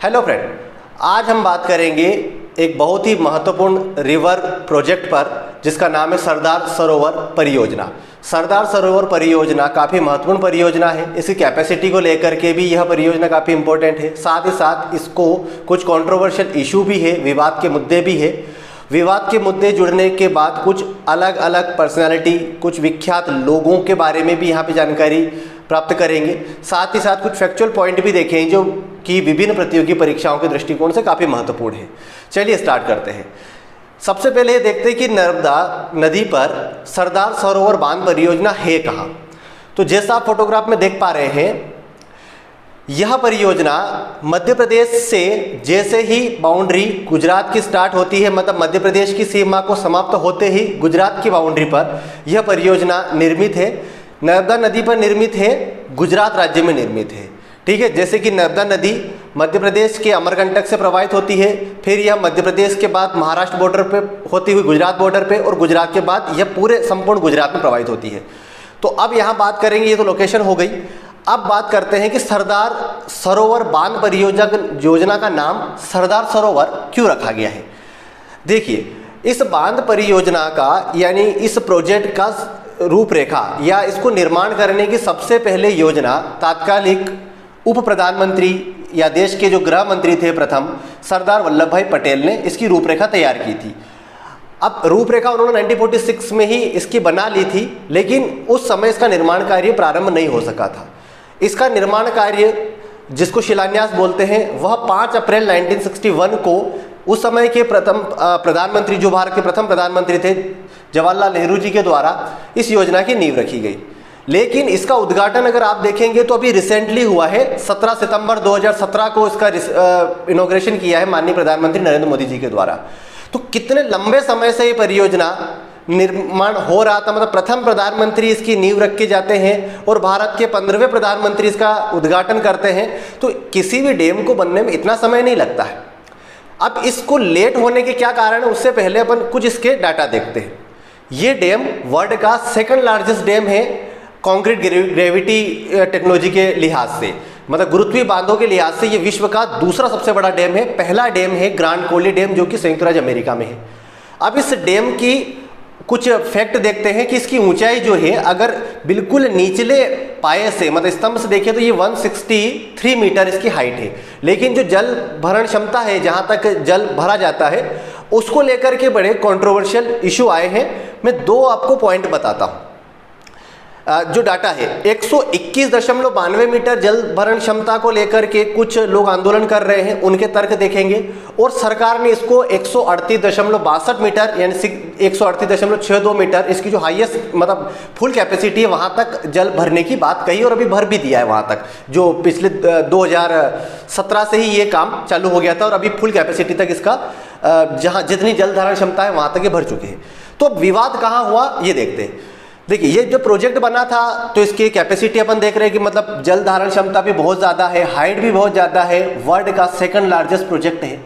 Hello friend, आज हम बात करेंगे एक बहुत ही महत्वपूर्ण रिवर प्रोजेक्ट पर जिसका नाम है सरदार सरोवर परियोजना। सरदार सरोवर परियोजना काफ़ी महत्वपूर्ण परियोजना है। इसकी कैपेसिटी को लेकर के भी यह परियोजना काफ़ी इंपॉर्टेंट है। साथ ही साथ इसको कुछ कंट्रोवर्शियल इशू भी है, विवाद के मुद्दे भी है। विवाद के मुद्दे जुड़ने के बाद कुछ अलग अलग पर्सनालिटी, कुछ विख्यात लोगों के बारे में भी यहाँ पे जानकारी प्राप्त करेंगे। साथ ही साथ कुछ फैक्चुअल पॉइंट भी देखेंगे जो कि विभिन्न प्रतियोगी परीक्षाओं के दृष्टिकोण से काफ़ी महत्वपूर्ण है। चलिए स्टार्ट करते हैं। सबसे पहले ये देखते हैं कि नर्मदा नदी पर सरदार सरोवर बांध परियोजना है कहाँ। तो जैसा आप फोटोग्राफ में देख पा रहे हैं, यह परियोजना मध्य प्रदेश से जैसे ही बाउंड्री गुजरात की स्टार्ट होती है, मतलब मध्य प्रदेश की सीमा को समाप्त होते ही गुजरात की बाउंड्री पर यह परियोजना निर्मित है। नर्मदा नदी पर निर्मित है, गुजरात राज्य में निर्मित है। ठीक है, जैसे कि नर्मदा नदी मध्य प्रदेश के अमरकंटक से प्रवाहित होती है, फिर यह मध्य प्रदेश के बाद महाराष्ट्र बॉर्डर पे होती हुई गुजरात बॉर्डर पे, और गुजरात के बाद यह पूरे संपूर्ण गुजरात में प्रवाहित होती है। तो अब यहाँ बात करेंगे, ये तो लोकेशन हो गई। अब बात करते हैं कि सरदार सरोवर बांध परियोजना का नाम सरदार सरोवर क्यों रखा गया है। देखिए, इस बांध परियोजना का यानी इस प्रोजेक्ट का रूपरेखा या इसको निर्माण करने की सबसे पहले योजना तात्कालिक उप प्रधानमंत्री या देश के जो गृह मंत्री थे प्रथम, सरदार वल्लभ भाई पटेल ने इसकी रूपरेखा तैयार की थी। अब रूपरेखा उन्होंने 1946 में ही इसकी बना ली थी, लेकिन उस समय इसका निर्माण कार्य प्रारंभ नहीं हो सका था। इसका निर्माण कार्य जिसको शिलान्यास बोलते हैं, वह 5 अप्रैल 1961 को उस समय के प्रथम प्रधानमंत्री, जो भारत के प्रथम प्रधानमंत्री थे, जवाहरलाल नेहरू जी के द्वारा इस योजना की नींव रखी गई। लेकिन इसका उद्घाटन अगर आप देखेंगे तो अभी रिसेंटली हुआ है। 17 सितंबर 2017 को इसका इनॉग्रेशन किया है माननीय प्रधानमंत्री नरेंद्र मोदी जी के द्वारा। तो कितने लंबे समय से ये परियोजना निर्माण हो रहा था, मतलब प्रथम प्रधानमंत्री इसकी नींव रख के जाते हैं और भारत के 15वें प्रधानमंत्री इसका उद्घाटन करते हैं। तो किसी भी डैम को बनने में इतना समय नहीं लगता है। अब इसको लेट होने के क्या कारण है, उससे पहले अपन कुछ इसके डाटा देखते हैं। ये डैम वर्ल्ड का सेकंड लार्जेस्ट डैम है कंक्रीट ग्रेविटी टेक्नोलॉजी के लिहाज से, मतलब गुरुत्वीय बांधों के लिहाज से ये विश्व का दूसरा सबसे बड़ा डैम है। पहला डैम है ग्रांड कोली डैम, जो कि संयुक्त राज्य अमेरिका में है। अब इस डैम की कुछ फैक्ट देखते हैं कि इसकी ऊंचाई जो है, अगर बिल्कुल निचले पाए से, मतलब स्तंभ से देखें तो ये 163 मीटर इसकी हाइट है। लेकिन जो जल भरण क्षमता है, जहाँ तक जल भरा जाता है, उसको लेकर के बड़े कंट्रोवर्शियल इशू आए हैं। मैं 2 आपको पॉइंट बताता हूँ। जो डाटा है, 121.92 मीटर जल भरण क्षमता को लेकर के कुछ लोग आंदोलन कर रहे हैं, उनके तर्क देखेंगे। और सरकार ने इसको 138.62 मीटर यानी 138.62 मीटर इसकी जो हाईएस्ट मतलब फुल कैपेसिटी है, वहाँ तक जल भरने की बात कही और अभी भर भी दिया है वहाँ तक। जो पिछले 2017 से ही ये काम चालू हो गया था और अभी फुल कैपेसिटी तक इसका जहाँ जितनी जल धारण क्षमता है वहाँ तक ये भर चुके हैं। तो विवाद कहाँ हुआ ये देखते हैं। देखिए, ये जो प्रोजेक्ट बना था तो इसकी कैपेसिटी अपन देख रहे हैं कि मतलब जल धारण क्षमता भी बहुत ज़्यादा है, हाइट भी बहुत ज़्यादा है। वर्ल्ड का सेकंड लार्जेस्ट प्रोजेक्ट है,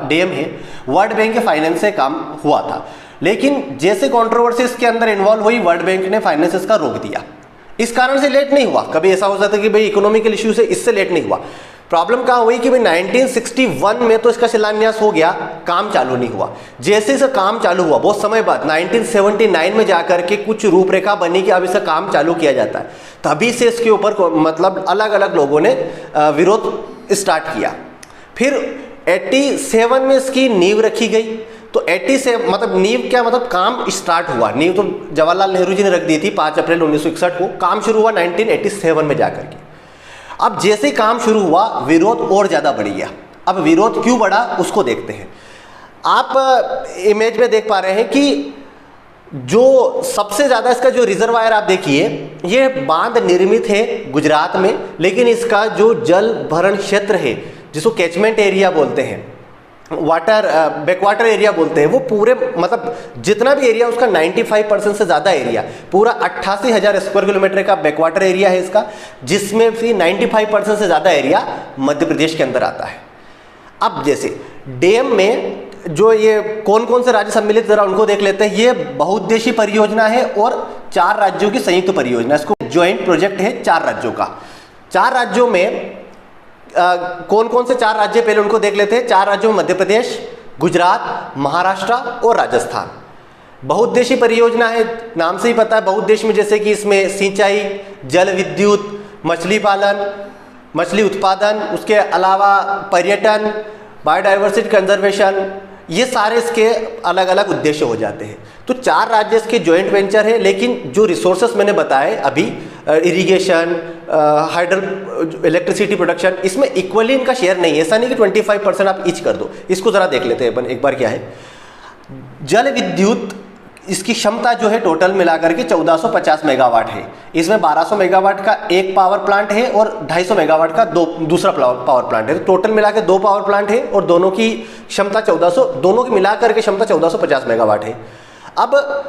डैम है। वर्ल्ड बैंक के फाइनेंस से काम हुआ था, लेकिन जैसे कंट्रोवर्सी इसके अंदर इन्वॉल्व हुई, वर्ल्ड बैंक ने फाइनेंस का रोक दिया। इस कारण से लेट नहीं हुआ। कभी ऐसा हो सकता है कि भाई इकोनॉमिकल इश्यू से इससे लेट नहीं हुआ। प्रॉब्लम कहाँ हुई कि भाई 1961 में तो इसका शिलान्यास हो गया, काम चालू नहीं हुआ। जैसे इसका काम चालू हुआ, बहुत समय बाद 1979 में जाकर के कुछ रूपरेखा बनी कि अब इसका काम चालू किया जाता है। तभी से इसके ऊपर मतलब अलग अलग लोगों ने विरोध स्टार्ट किया। फिर 87 में इसकी नींव रखी गई। तो 87 मतलब नींव क्या, मतलब काम स्टार्ट हुआ। नींव तो जवाहरलाल नेहरू जी ने रख दी थी 5 अप्रैल 1961 को। काम शुरू हुआ 1987 में जाकर के। अब जैसे ही काम शुरू हुआ, विरोध और ज़्यादा बढ़ गया। अब विरोध क्यों बढ़ा उसको देखते हैं। आप इमेज में देख पा रहे हैं कि जो सबसे ज़्यादा इसका जो रिजर्वायर आप देखिए, ये बांध निर्मित है गुजरात में, लेकिन इसका जो जल भरण क्षेत्र है, जिसको कैचमेंट एरिया बोलते हैं, बैकवाटर एरिया बोलते हैं, वो पूरे मतलब जितना भी एरिया उसका 95% से ज़्यादा एरिया, पूरा 88,000 स्क्वायर किलोमीटर का बैकवाटर एरिया है इसका, जिसमें भी 95% से ज़्यादा एरिया मध्य प्रदेश के अंदर आता है। अब जैसे डैम में जो ये कौन कौन से राज्य सम्मिलित, जरा उनको देख लेते हैं। ये बहुउद्देशीय परियोजना है और 4 राज्यों की संयुक्त परियोजना, इसको ज्वाइंट प्रोजेक्ट है 4 राज्यों का। 4 राज्यों में कौन कौन से 4 राज्य पहले उनको देख लेते हैं। 4 राज्यों में मध्य प्रदेश, गुजरात, महाराष्ट्र और राजस्थान। बहुउद्देशीय परियोजना है, नाम से ही पता है बहुउद्देशीय में, जैसे कि इसमें सिंचाई, जल विद्युत, मछली पालन, मछली उत्पादन, उसके अलावा पर्यटन, बायोडाइवर्सिटी कंजर्वेशन, ये सारे इसके अलग अलग उद्देश्य हो जाते हैं। तो 4 राज्य इसके जॉइंट वेंचर है, लेकिन जो रिसोर्सेस मैंने बताए अभी, इरिगेशन, हाइड्रो इलेक्ट्रिसिटी प्रोडक्शन, इसमें इक्वली इनका शेयर नहीं है। ऐसा नहीं कि 25% आप ईच कर दो। इसको ज़रा देख लेते हैं अपन एक बार क्या है। जल विद्युत, इसकी क्षमता जो है टोटल मिलाकर के 1450 मेगावाट है। इसमें 1200 मेगावाट का एक पावर प्लांट है और 250 मेगावाट का दूसरा पावर प्लांट है। तो टोटल मिला के 2 पावर प्लांट है और दोनों की क्षमता 1400, दोनों की मिलाकर के क्षमता 1450 मेगावाट है। अब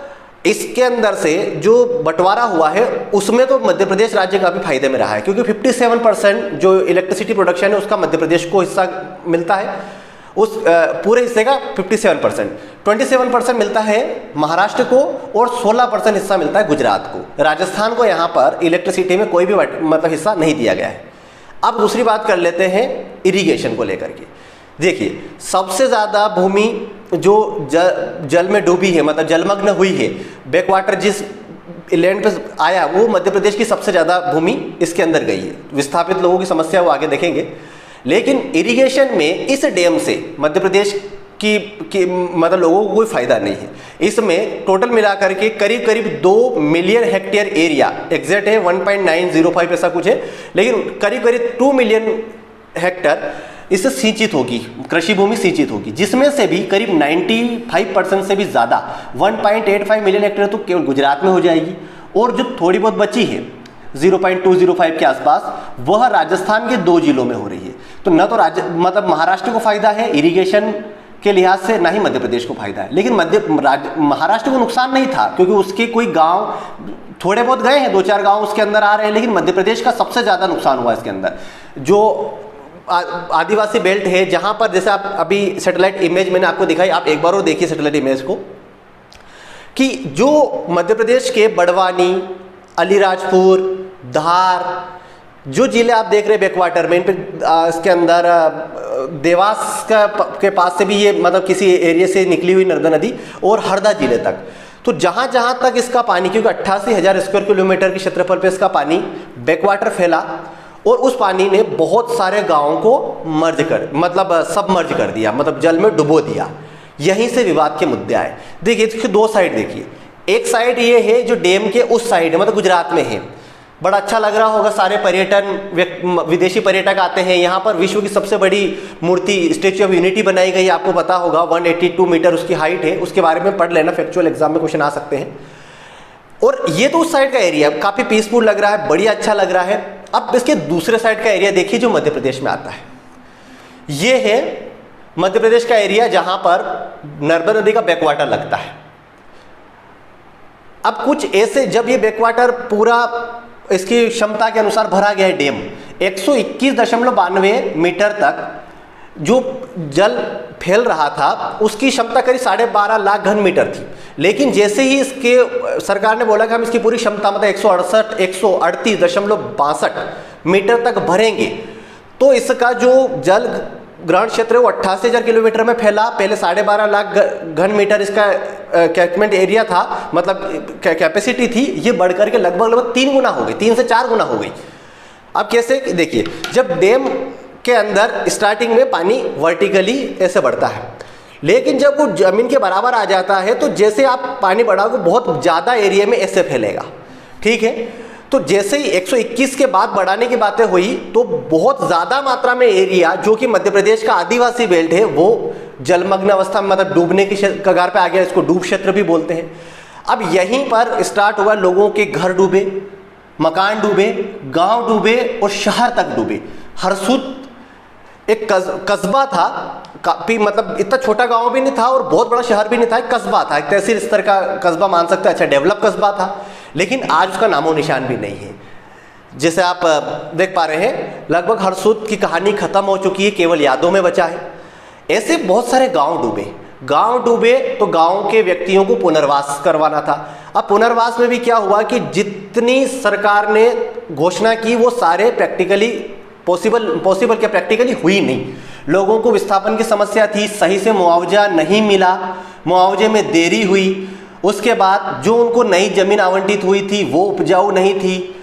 इसके अंदर से जो बंटवारा हुआ है उसमें तो मध्य प्रदेश राज्य काफ़ी फायदे में रहा है, क्योंकि 57% जो इलेक्ट्रिसिटी प्रोडक्शन है उसका मध्य प्रदेश को हिस्सा मिलता है। उस पूरे हिस्से का 57%, 27% मिलता है महाराष्ट्र को और 16% हिस्सा मिलता है गुजरात को। राजस्थान को यहाँ पर इलेक्ट्रिसिटी में कोई भी मतलब हिस्सा नहीं दिया गया है। अब दूसरी बात कर लेते हैं इरिगेशन को लेकर के। देखिए, सबसे ज़्यादा भूमि जो जल में डूबी है, मतलब जलमग्न हुई है, बैक वाटर जिस लैंड पे आया, वो मध्य प्रदेश की सबसे ज़्यादा भूमि इसके अंदर गई है। विस्थापित लोगों की समस्या वो आगे देखेंगे। लेकिन इरिगेशन में इस डैम से मध्य प्रदेश की मतलब लोगों को कोई फायदा नहीं है। इसमें टोटल मिलाकर के करीब करीब 2 मिलियन हेक्टेयर एरिया, एग्जैक्ट है 1.905 ऐसा कुछ है, लेकिन करीब करीब 2 मिलियन हेक्टर इससे सिंचित होगी, कृषि भूमि सिंचित होगी, जिसमें से भी करीब 95% से भी ज़्यादा 1.85 मिलियन हेक्टेयर तो केवल गुजरात में हो जाएगी, और जो थोड़ी बहुत बची है 0.205 के आसपास, वह राजस्थान के 2 जिलों में हो रही है। तो न तो मतलब महाराष्ट्र को फायदा है इरिगेशन के लिहाज से, ना ही मध्य प्रदेश को फायदा है। लेकिन महाराष्ट्र को नुकसान नहीं था, क्योंकि उसके कोई गांव थोड़े बहुत गए हैं, 2-4 गांव उसके अंदर आ रहे हैं, लेकिन मध्य प्रदेश का सबसे ज़्यादा नुकसान हुआ इसके अंदर। जो आदिवासी बेल्ट है, जहां पर जैसे आप अभी सैटेलाइट इमेज मैंने आपको दिखाई, आप एक बार और देखिए सैटेलाइट इमेज को, कि जो मध्य प्रदेश के बड़वानी, अलीराजपुर, धार, जो जिले आप देख रहे हैं बैकवाटर में, इन पे इसके अंदर देवास के पास से भी ये मतलब किसी एरिया से निकली हुई नर्मदा नदी, और हरदा जिले तक, तो जहाँ जहाँ तक इसका पानी, क्योंकि 88,000 स्क्वायर किलोमीटर के क्षेत्रफल पे इसका पानी बैकवाटर फैला, और उस पानी ने बहुत सारे गांवों को सबमर्ज कर दिया, मतलब जल में डुबो दिया। यहीं से विवाद के मुद्दे आए। देखिए, इसकी 2 साइड देखिए। एक साइड ये है जो डैम के उस साइड है, मतलब गुजरात में है। बड़ा अच्छा लग रहा होगा, सारे विदेशी पर्यटक आते हैं यहाँ पर। विश्व की सबसे बड़ी मूर्ति स्टैच्यू ऑफ यूनिटी बनाई गई है, आपको पता होगा, 182 मीटर उसकी हाइट है। उसके बारे में पढ़ लेना, फैक्चुअल एग्जाम में क्वेश्चन आ सकते हैं। और ये तो उस साइड का एरिया काफ़ी पीसफुल लग रहा है, बढ़िया अच्छा लग रहा है। अब इसके दूसरे साइड का एरिया देखिए जो मध्य प्रदेश में आता है। ये है मध्य प्रदेश का एरिया जहां पर नर्मदा नदी का बैकवाटर लगता है। अब कुछ ऐसे, जब ये बैकवाटर पूरा इसकी क्षमता के अनुसार भरा गया है डैम, 121.92 मीटर तक जो जल फैल रहा था, उसकी क्षमता करीब 12.5 लाख घन मीटर थी। लेकिन जैसे ही इसके सरकार ने बोला कि हम इसकी पूरी क्षमता मतलब 138.62 मीटर तक भरेंगे, तो इसका जो जल ग्रहण क्षेत्र है वो 88,000 किलोमीटर में फैला। पहले 12.5 लाख घन मीटर इसका कैचमेंट एरिया था, मतलब कैपेसिटी थी। ये बढ़ करके लगभग 3 गुना हो गई, 3 से 4 गुना हो गई। अब कैसे, देखिए, जब डैम के अंदर स्टार्टिंग में पानी वर्टिकली ऐसे बढ़ता है, लेकिन जब वो जमीन के बराबर आ जाता है तो जैसे आप पानी बढ़ाओगे बहुत ज़्यादा एरिया में ऐसे फैलेगा, ठीक है। तो जैसे ही 121 के बाद बढ़ाने की बातें हुई तो बहुत ज़्यादा मात्रा में एरिया जो कि मध्य प्रदेश का आदिवासी बेल्ट है वो जलमग्न अवस्था में, मतलब डूबने की कगार पे आ गया। इसको डूब क्षेत्र भी बोलते हैं। अब यहीं पर स्टार्ट हुआ, लोगों के घर डूबे, मकान डूबे, गांव डूबे और शहर तक डूबे। हरसूद एक कस्बा था, काफ़ी मतलब इतना छोटा गांव भी नहीं था और बहुत बड़ा शहर भी नहीं था, एक कस्बा था, एक तहसील स्तर का कस्बा मान सकते हैं, अच्छा डेवलप कस्बा था। लेकिन आज उसका नामो निशान भी नहीं है। जैसे आप देख पा रहे हैं, लगभग हरसूद की कहानी खत्म हो चुकी है, केवल यादों में बचा है। ऐसे बहुत सारे गांव डूबे तो गांव के व्यक्तियों को पुनर्वास करवाना था। अब पुनर्वास में भी क्या हुआ कि जितनी सरकार ने घोषणा की वो सारे प्रैक्टिकली पॉसिबल क्या, प्रैक्टिकली हुई नहीं। लोगों को विस्थापन की समस्या थी, सही से मुआवजा नहीं मिला, मुआवजे में देरी हुई, उसके बाद जो उनको नई जमीन आवंटित हुई थी वो उपजाऊ नहीं थी।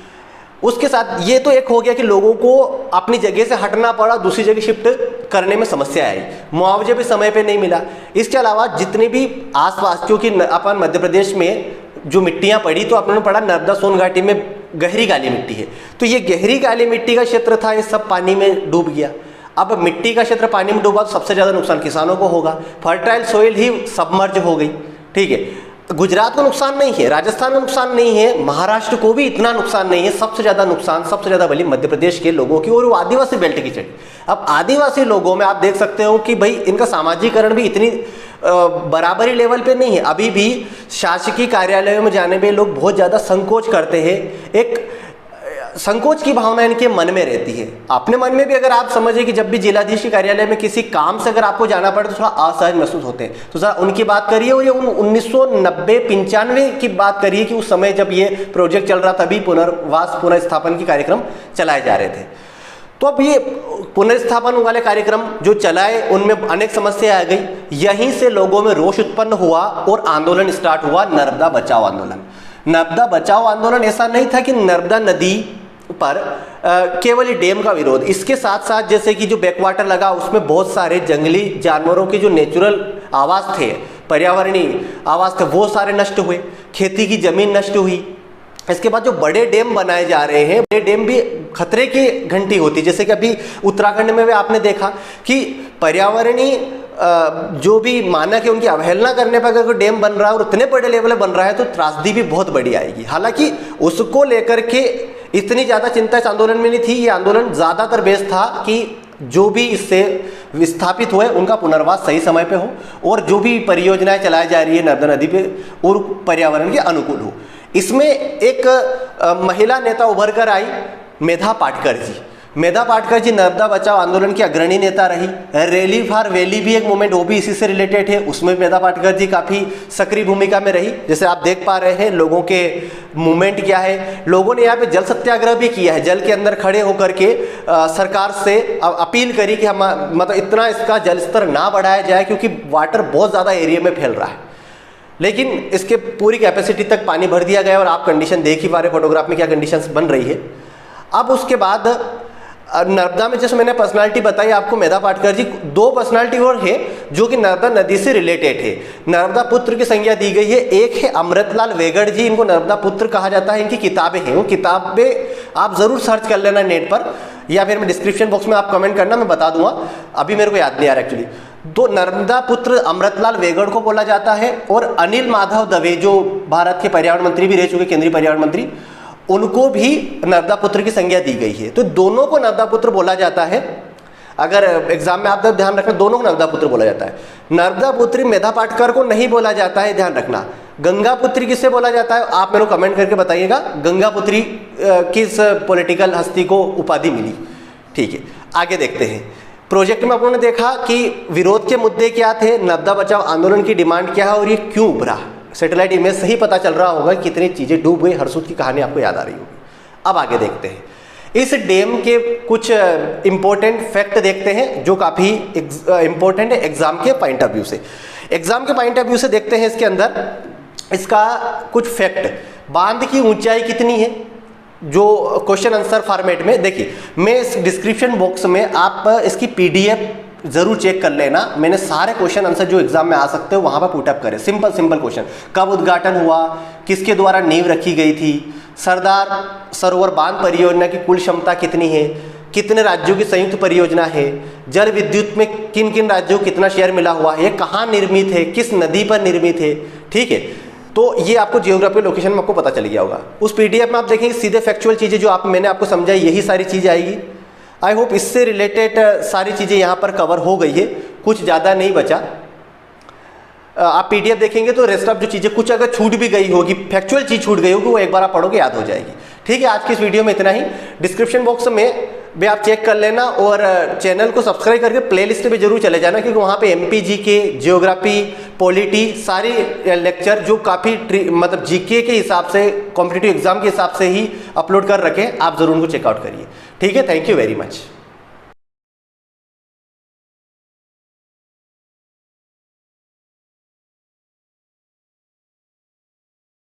उसके साथ ये तो एक हो गया कि लोगों को अपनी जगह से हटना पड़ा, दूसरी जगह शिफ्ट करने में समस्या आई, मुआवजे भी समय पे नहीं मिला। इसके अलावा जितने भी आसपास, क्योंकि अपन मध्य प्रदेश में जो मिट्टियाँ पड़ी तो आपने पढ़ा नर्मदा सोन घाटी में गहरी काली मिट्टी है, तो ये गहरी काली मिट्टी का क्षेत्र था, ये सब पानी में डूब गया। अब मिट्टी का क्षेत्र पानी में डूबा तो सबसे ज़्यादा नुकसान किसानों को होगा, फर्टाइल सोइल ही सबमर्ज हो गई। ठीक है, गुजरात को नुकसान नहीं है, राजस्थान में नुकसान नहीं है, महाराष्ट्र को भी इतना नुकसान नहीं है, सबसे ज़्यादा नुकसान सबसे ज़्यादा बली मध्य प्रदेश के लोगों की और वो आदिवासी बेल्ट की चढ़ी। अब आदिवासी लोगों में आप देख सकते हो कि भाई इनका सामाजिकरण भी इतनी बराबरी लेवल पे नहीं है। अभी भी शासकीय कार्यालयों में जाने में लोग बहुत ज़्यादा संकोच करते हैं, एक संकोच की भावना इनके मन में रहती है। अपने मन में भी अगर आप समझिए कि जब भी जिलाधीश के कार्यालय में किसी काम से अगर आपको जाना पड़े तो थोड़ा असहज महसूस होते हैं। तो जरा उनकी बात करिए, और ये 1990-95 की बात करिए कि उस समय जब ये प्रोजेक्ट चल रहा, तभी पुनर्वास पुनर्स्थापन के कार्यक्रम चलाए जा रहे थे। तो अब ये पुनर्स्थापन वाले कार्यक्रम जो चलाए उनमें अनेक समस्या आ गई, यहीं से लोगों में रोष उत्पन्न हुआ और आंदोलन स्टार्ट हुआ, नर्मदा बचाओ आंदोलन। नर्मदा बचाओ आंदोलन ऐसा नहीं था कि नर्मदा नदी पर केवल डैम का विरोध, इसके साथ साथ जैसे कि जो बैकवाटर लगा उसमें बहुत सारे जंगली जानवरों के जो नेचुरल आवास थे, पर्यावरणीय आवास थे, वो सारे नष्ट हुए, खेती की जमीन नष्ट हुई। इसके बाद जो बड़े डैम बनाए जा रहे हैं, बड़े डैम भी खतरे की घंटी होती, जैसे कि अभी उत्तराखंड में भी आपने देखा कि पर्यावरणीय जो भी मानक है उनकी अवहेलना करने पर अगर कोई डैम बन रहा है और उतने बड़े लेवल बन रहा है तो त्रासदी भी बहुत बड़ी आएगी। हालांकि उसको लेकर के इतनी ज़्यादा चिंता इस आंदोलन में नहीं थी। ये आंदोलन ज़्यादातर बेस था कि जो भी इससे विस्थापित हुए उनका पुनर्वास सही समय पे हो और जो भी परियोजनाएं चलाई जा रही है नर्मदा नदी पे और पर्यावरण के अनुकूल हो। इसमें एक महिला नेता उभर कर आई, मेधा पाटकर जी। मेधा पाटकर जी नर्मदा बचाओ आंदोलन की अग्रणी नेता रही। रैली फॉर वैली भी एक मूवमेंट, वो भी इसी से रिलेटेड है, उसमें मेधा पाटकर जी काफ़ी सक्रिय भूमिका में रही। जैसे आप देख पा रहे हैं लोगों के मूवमेंट क्या है, लोगों ने यहाँ पे जल सत्याग्रह भी किया है, जल के अंदर खड़े होकर के सरकार से अपील करी कि हम मतलब इतना इसका जल स्तर ना बढ़ाया जाए क्योंकि वाटर बहुत ज़्यादा एरिया में फैल रहा है। लेकिन इसके पूरी कैपेसिटी तक पानी भर दिया गया और आप कंडीशन देख ही पा रहे फोटोग्राफ में क्या कंडीशंस बन रही है। अब उसके बाद नर्मदा में जैसे मैंने पर्सनालिटी बताई आपको मेधा पाटकर जी, दो पर्सनालिटी और है जो कि नर्मदा नदी से रिलेटेड है, नर्मदा पुत्र की संज्ञा दी गई है। एक है अमृतलाल वेगड़ जी, इनको नर्मदा पुत्र कहा जाता है, इनकी किताबें हैं, वो किताबें आप ज़रूर सर्च कर लेना नेट पर या फिर मैं डिस्क्रिप्शन बॉक्स में आप कमेंट करना, मैं बता दूंगा, अभी मेरे को याद नहीं आ रहा एक्चुअली। तो नर्मदा पुत्र अमृतलाल वेगड़ को बोला जाता है और अनिल माधव दवे जो भारत के पर्यावरण मंत्री भी रह चुके, केंद्रीय पर्यावरण मंत्री, उनको भी नर्मदा पुत्र की संज्ञा दी गई है। तो दोनों को नर्मदा पुत्र बोला जाता है। अगर एग्जाम में आप ध्यान रखना, दोनों को नर्मदा पुत्र बोला जाता है। नर्मदा पुत्री मेधा पाटकर को नहीं बोला जाता है, ध्यान रखना। गंगा पुत्री किससे बोला जाता है आप मेरे को कमेंट करके बताइएगा, गंगा पुत्री किस पॉलिटिकल हस्ती को उपाधि मिली। ठीक है, आगे देखते हैं। प्रोजेक्ट में आप लोगों ने देखा कि विरोध के मुद्दे क्या थे, नर्मदा बचाओ आंदोलन की डिमांड क्या है और ये क्यों उभरा। सैटेलाइट इमेज से ही पता चल रहा होगा कि कितनी चीज़ें डूब गई, हरसूद की कहानी आपको याद आ रही होगी। अब आगे देखते हैं, इस डैम के कुछ इंपॉर्टेंट फैक्ट देखते हैं जो काफ़ी इंपॉर्टेंट है एग्जाम के पॉइंट ऑफ व्यू से। एग्जाम के पॉइंट ऑफ व्यू से देखते हैं इसके अंदर इसका कुछ फैक्ट। बांध की ऊंचाई कितनी है, जो क्वेश्चन आंसर फॉर्मेट में देखिए, मैं इस डिस्क्रिप्शन बॉक्स में आप इसकी PDF जरूर चेक कर लेना। मैंने सारे क्वेश्चन आंसर जो एग्जाम में आ सकते हो वहां पर पुटअप करें, सिंपल क्वेश्चन। कब उद्घाटन हुआ, किसके द्वारा नींव रखी गई थी, सरदार सरोवर बांध परियोजना की कुल क्षमता कितनी है, कितने राज्यों की संयुक्त परियोजना है, जल विद्युत में किन किन राज्यों को कितना शेयर मिला हुआ है, कहाँ निर्मित है, किस नदी पर निर्मित है। ठीक है, तो ये आपको जियोग्राफिकल लोकेशन में आपको पता चल गया होगा। उस PDF में आप देखेंगे सीधे फैक्चुअल चीज़ें जो मैंने आपको समझाई, यही सारी चीज़ें आएगी। आई होप इससे रिलेटेड सारी चीज़ें यहाँ पर कवर हो गई है, कुछ ज़्यादा नहीं बचा। आप PDF देखेंगे तो रेस्ट ऑफ जो चीज़ें कुछ अगर छूट भी गई होगी, फैक्चुअल चीज़ छूट गई होगी, वो एक बार आप पढ़ोगे याद हो जाएगी। ठीक है, आज की इस वीडियो में इतना ही। डिस्क्रिप्शन बॉक्स में भी आप चेक कर लेना और चैनल को सब्सक्राइब करके प्लेलिस्ट पे जरूर चले जाना, क्योंकि वहाँ पे MPG के, जियोग्राफी, पॉलिटी सारी लेक्चर जो काफ़ी मतलब GK के हिसाब से, कॉम्पिटिटिव एग्जाम के हिसाब से ही अपलोड कर रखे, आप जरूर उनको चेकआउट करिए। ठीक है, थैंक यू वेरी मच।